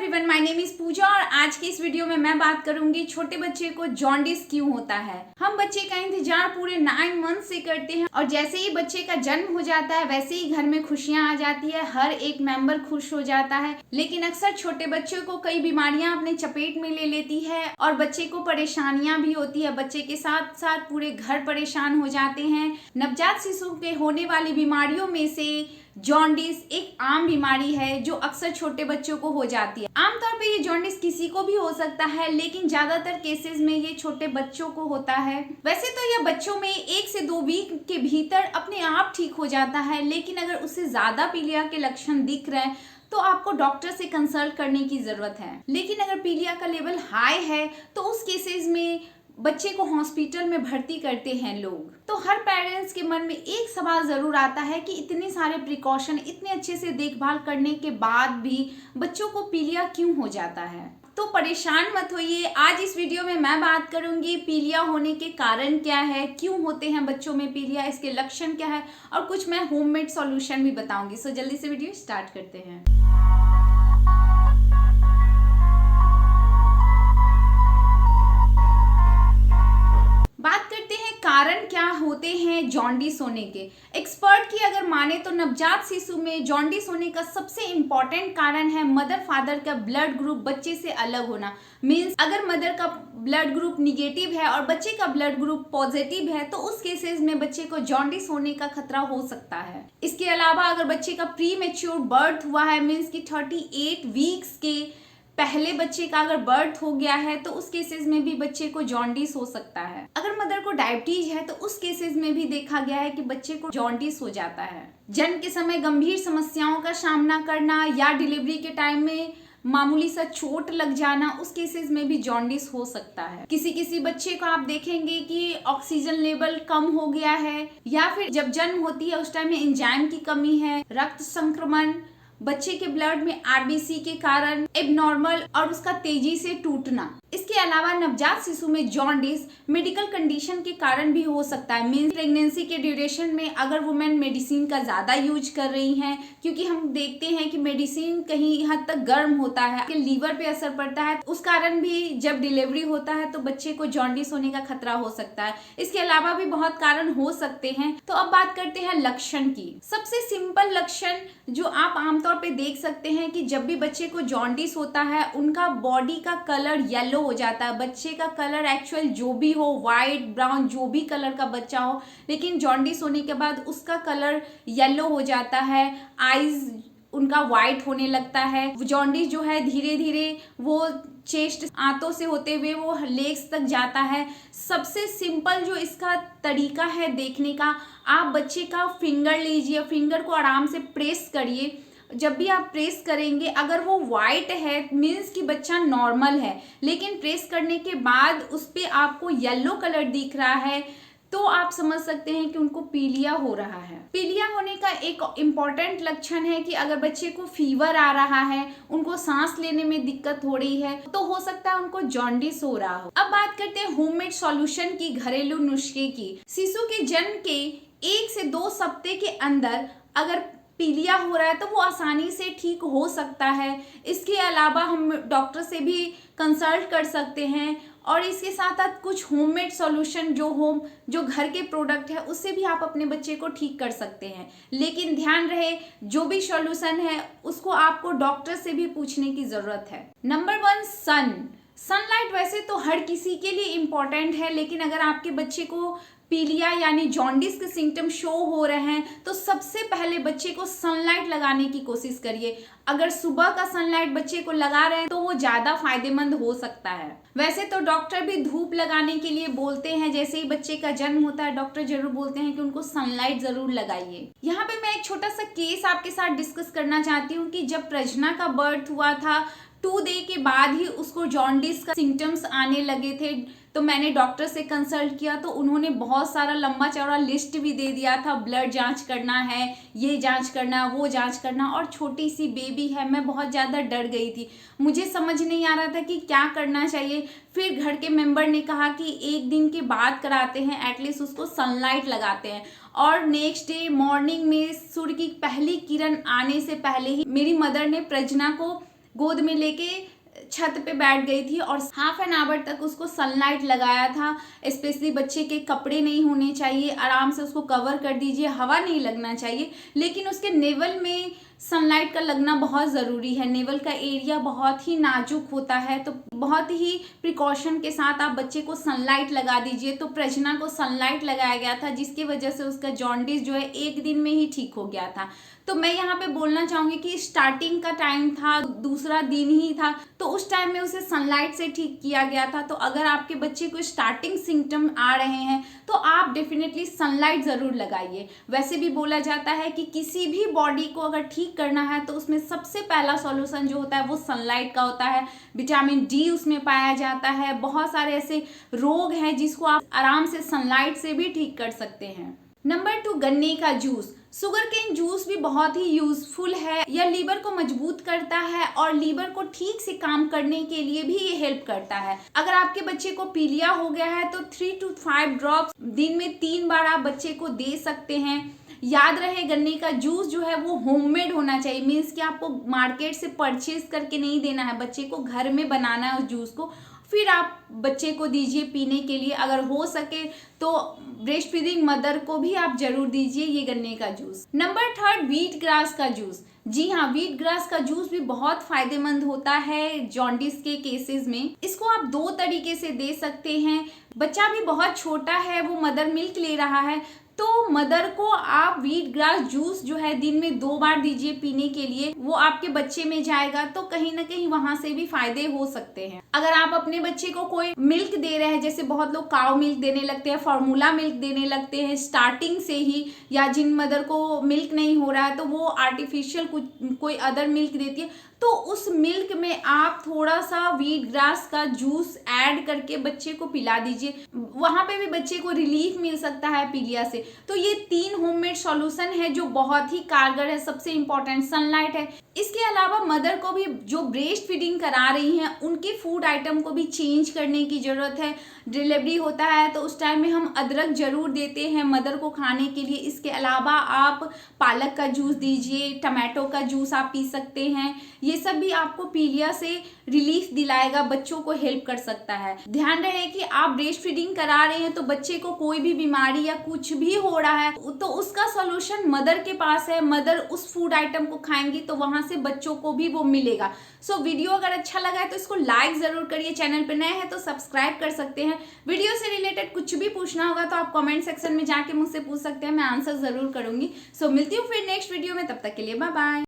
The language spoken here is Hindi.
एवरीवन, माय नेम इज पूजा और आज की इस वीडियो में मैं बात करूंगी छोटे बच्चे को जॉन्डिस क्यों होता है। हम बच्चे का इंतजार पूरे 9 मंथ से करते हैं और जैसे ही बच्चे का जन्म हो जाता है वैसे ही घर में खुशियां आ जाती है, हर एक मेंबर खुश हो जाता है। लेकिन अक्सर छोटे बच्चों को कई बीमारियां अपने चपेट में ले लेती है और बच्चे को परेशानियां भी होती है। बच्चे के साथ साथ पूरे घर परेशान हो जाते हैं। नवजात शिशु के होने वाली बीमारियों में से जॉन्डिस एक आम बीमारी है जो अक्सर छोटे बच्चों को हो जाती है। आमतौर पे ये जॉन्डिस किसी को भी हो सकता है, लेकिन ज्यादातर केसेस में ये छोटे बच्चों को होता है। वैसे तो यह बच्चों में 1 से 2 वीक के भीतर अपने आप ठीक हो जाता है, लेकिन अगर उससे ज्यादा पीलिया के लक्षण दिख रहे हैं तो आपको डॉक्टर से कंसल्ट करने की जरूरत है। लेकिन अगर पीलिया का लेवल हाई है तो उस केसेस में बच्चे को हॉस्पिटल में भर्ती करते हैं लोग। तो हर पेरेंट्स के मन में एक सवाल जरूर आता है कि इतने सारे प्रिकॉशन, इतने अच्छे से देखभाल करने के बाद भी बच्चों को पीलिया क्यों हो जाता है। तो परेशान मत होइए, आज इस वीडियो में मैं बात करूंगी पीलिया होने के कारण क्या है, क्यों होते हैं बच्चों में पीलिया, इसके लक्षण क्या है और कुछ मैं होममेड सॉल्यूशन भी बताऊंगी। सो जल्दी से वीडियो स्टार्ट करते हैं। कारण क्या होते हैं जॉन्डिस होने के। एक्सपर्ट की अगर माने तो नवजात शिशु में जॉन्डिस होने का सबसे इंपॉर्टेंट कारण है मदर फादर का ब्लड ग्रुप बच्चे से अलग होना। मींस अगर मदर का ब्लड ग्रुप निगेटिव है और बच्चे का ब्लड ग्रुप पॉजिटिव है तो उस केसेस में बच्चे को जॉन्डिस होने का खतरा हो सकता है। इसके अलावा अगर बच्चे का प्री मैच्योर बर्थ हुआ है, मींस की 38 वीक्स के पहले बच्चे का अगर बर्थ हो गया है तो उस केसेस में भी बच्चे को जॉन्डिस हो सकता है। अगर मदर को डायबिटीज है तो उस केसेस में भी देखा गया है कि बच्चे को जॉन्डिस हो जाता है। जन्म के समय गंभीर समस्याओं का सामना करना या डिलीवरी के टाइम में मामूली सा चोट लग जाना, उस केसेस में भी जॉन्डिस हो सकता है। किसी बच्चे को आप देखेंगे कि ऑक्सीजन लेवल कम हो गया है या फिर जब जन्म होती है उस टाइम में एंजाइम की कमी है, रक्त संक्रमण, बच्चे के ब्लड में आरबीसी के कारण एबनॉर्मल और उसका तेजी से टूटना। इसके अलावा नवजात शिशु में जॉन्डिस मेडिकल कंडीशन के कारण भी हो सकता है। मींस प्रेगनेंसी के ड्यूरेशन में अगर वुमेन मेडिसिन का ज्यादा यूज कर रही हैं, क्योंकि हम देखते हैं कि मेडिसिन कहीं हद तक गर्म होता है, लीवर पे असर पड़ता है, उस कारण भी जब डिलीवरी होता है तो बच्चे को जॉन्डिस होने का खतरा हो सकता है। इसके अलावा भी बहुत कारण हो सकते हैं। तो अब बात करते हैं लक्षण की। सबसे सिंपल लक्षण जो आप आमतौर पे देख सकते हैं कि जब भी बच्चे को जॉन्डिस होता है उनका बॉडी का कलर येलो हो जाता है। बच्चे का कलर एक्चुअल जो भी हो, व्हाइट ब्राउन जो भी कलर का बच्चा हो, लेकिन जॉन्डिस होने के बाद उसका कलर येलो हो जाता है। आईज उनका व्हाइट होने लगता है। जॉन्डिस जो है धीरे धीरे वो चेस्ट आंतों से होते हुए वो लेग्स तक जाता है। सबसे सिंपल जो इसका तरीका है देखने का, आप बच्चे का फिंगर लीजिए, फिंगर को आराम से प्रेस करिए। जब भी आप प्रेस करेंगे अगर वो व्हाइट है मीन्स कि बच्चा नॉर्मल है, लेकिन प्रेस करने के बाद उस पे आपको येलो कलर दिख रहा है तो आप समझ सकते हैं कि उनको पीलिया हो रहा है। पीलिया होने का एक इम्पॉर्टेंट लक्षण है कि अगर बच्चे को फीवर आ रहा है, उनको सांस लेने में दिक्कत हो रही है, तो हो सकता है उनको जॉन्डिस हो रहा हो। अब बात करते हैं होममेड सॉल्यूशन की, घरेलू नुस्खे की। शिशु के जन्म के 1 से 2 सप्ताह के अंदर अगर पीलिया हो रहा है तो वो आसानी से ठीक हो सकता है। इसके अलावा हम डॉक्टर से भी कंसल्ट कर सकते हैं और इसके साथ साथ कुछ होममेड सॉल्यूशन जो घर के प्रोडक्ट है उससे भी आप अपने बच्चे को ठीक कर सकते हैं। लेकिन ध्यान रहे जो भी सॉल्यूशन है उसको आपको डॉक्टर से भी पूछने की जरूरत है। नंबर 1, सनलाइट वैसे तो हर किसी के लिए इम्पोर्टेंट है, लेकिन अगर आपके बच्चे को पीलिया यानी जॉन्डिस के सिम्टम शो हो रहे हैं तो सबसे पहले बच्चे को सनलाइट लगाने की कोशिश करिए। अगर सुबह का सनलाइट बच्चे को लगा रहे हैं तो वो ज्यादा फायदेमंद हो सकता है। वैसे तो डॉक्टर भी धूप लगाने के लिए बोलते हैं, जैसे ही बच्चे का जन्म होता है डॉक्टर जरूर बोलते हैं कि उनको सनलाइट जरूर लगाइए। यहाँ पे मैं एक छोटा सा केस आपके साथ डिस्कस करना चाहती हूँ कि जब प्रजना का बर्थ हुआ था 2 डे के बाद ही उसको जॉन्डिस का सिम्टम्स आने लगे थे, तो मैंने डॉक्टर से कंसल्ट किया तो उन्होंने बहुत सारा लंबा चौड़ा लिस्ट भी दे दिया था। ब्लड जांच करना है, ये जांच करना, वो जांच करना, और छोटी सी बेबी है। मैं बहुत ज़्यादा डर गई थी, मुझे समझ नहीं आ रहा था कि क्या करना चाहिए। फिर घर के मेंबर ने कहा कि 1 दिन के बाद कराते हैं, एटलीस्ट उसको सनलाइट लगाते हैं। और नेक्स्ट डे मॉर्निंग में सूर्य की पहली किरण आने से पहले ही मेरी मदर ने प्रजना को गोद में लेके छत पे बैठ गई थी और हाफ एन आवर तक उसको सनलाइट लगाया था। स्पेशली बच्चे के कपड़े नहीं होने चाहिए, आराम से उसको कवर कर दीजिए, हवा नहीं लगना चाहिए, लेकिन उसके नेवल में सनलाइट का लगना बहुत ज़रूरी है। नेवल का एरिया बहुत ही नाजुक होता है, तो बहुत ही प्रिकॉशन के साथ आप बच्चे को सनलाइट लगा दीजिए। तो प्रजना को सनलाइट लगाया गया था, जिसकी वजह से उसका जॉन्डिस जो है 1 दिन में ही ठीक हो गया था। तो मैं यहाँ पे बोलना चाहूँगी कि स्टार्टिंग का टाइम था, दूसरा दिन ही था, तो उस टाइम में उसे सनलाइट से ठीक किया गया था। तो अगर आपके बच्चे को स्टार्टिंग सिम्टम आ रहे हैं तो आप डेफिनेटली सनलाइट ज़रूर लगाइए। वैसे भी बोला जाता है कि किसी भी बॉडी को अगर ठीक करना है तो उसमें सबसे पहला सॉल्यूशन जो होता है वो सनलाइट का होता है। विटामिन डी उसमें पाया जाता है। बहुत सारे ऐसे रोग हैं जिसको आप आराम से सनलाइट से भी ठीक कर सकते हैं। नंबर 2, गन्ने का जूस। शुगर केन जूस भी बहुत ही यूजफुल है। यह लीवर को मजबूत करता है और लीवर को ठीक से काम करने के लिए भी ये हेल्प करता है। अगर आपके बच्चे को पीलिया हो गया है तो 3 to 5 ड्रॉप्स दिन में 3 बार आप बच्चे को दे सकते हैं। याद रहे गन्ने का जूस जो है वो होममेड होना चाहिए, मीन्स कि आपको मार्केट से परचेज करके नहीं देना है, बच्चे को घर में बनाना है उस जूस को, फिर आप बच्चे को दीजिए पीने के लिए। अगर हो सके तो ब्रेस्ट फीडिंग मदर को भी आप जरूर दीजिए ये गन्ने का जूस। नंबर 3, व्हीट ग्रास का जूस। जी हाँ, व्हीट ग्रास का जूस भी बहुत फायदेमंद होता है जॉन्डिस के केसेस में। इसको आप 2 तरीके से दे सकते हैं। बच्चा भी बहुत छोटा है, वो मदर मिल्क ले रहा है, तो मदर को आप व्हीट ग्रास जूस जो है दिन में 2 बार दीजिए पीने के लिए। वो आपके बच्चे में जाएगा तो कहीं ना कहीं वहां से भी फायदे हो सकते हैं। अगर आप अपने बच्चे को कोई मिल्क दे रहे हैं, जैसे बहुत लोग काउ मिल्क देने लगते हैं, फॉर्मूला मिल्क देने लगते हैं स्टार्टिंग से ही, या जिन मदर को मिल्क नहीं हो रहा है तो वो आर्टिफिशियल कोई अदर मिल्क देती है, तो उस मिल्क में आप थोड़ा सा व्हीट ग्रास का जूस ऐड करके बच्चे को पिला दीजिए। वहां पे भी बच्चे को रिलीफ मिल सकता है पीलिया से। तो ये 3 होममेड सॉल्यूशन है जो बहुत ही कारगर है। सबसे इंपॉर्टेंट सनलाइट है। इसके अलावा मदर को भी जो ब्रेस्ट फीडिंग करा रही हैं उनके फूड आइटम को भी चेंज करने की जरूरत है। डिलीवरी होता है तो उस टाइम में हम अदरक जरूर देते हैं मदर को खाने के लिए। इसके अलावा आप पालक का जूस दीजिए, टमाटो का जूस आप पी सकते हैं। ये सब भी आपको पीलिया से रिलीफ दिलाएगा, बच्चों को हेल्प कर सकता है। ध्यान रहे कि आप ब्रेस्ट फीडिंग करा रहे हैं तो बच्चे को कोई भी बीमारी या कुछ भी हो रहा है तो उसका सॉल्यूशन मदर के पास है। मदर उस फूड आइटम को खाएंगी तो वहां से बच्चों को भी वो मिलेगा। सो वीडियो अगर अच्छा लगा है तो इसको लाइक जरूर करिए। चैनल पे नए हैं तो सब्सक्राइब कर सकते हैं। वीडियो से रिलेटेड कुछ भी पूछना होगा तो आप कमेंट सेक्शन में जाके मुझसे पूछ सकते हैं, मैं आंसर जरूर करूंगी। सो मिलती हूँ फिर नेक्स्ट वीडियो में, तब तक के लिए बाय बाय।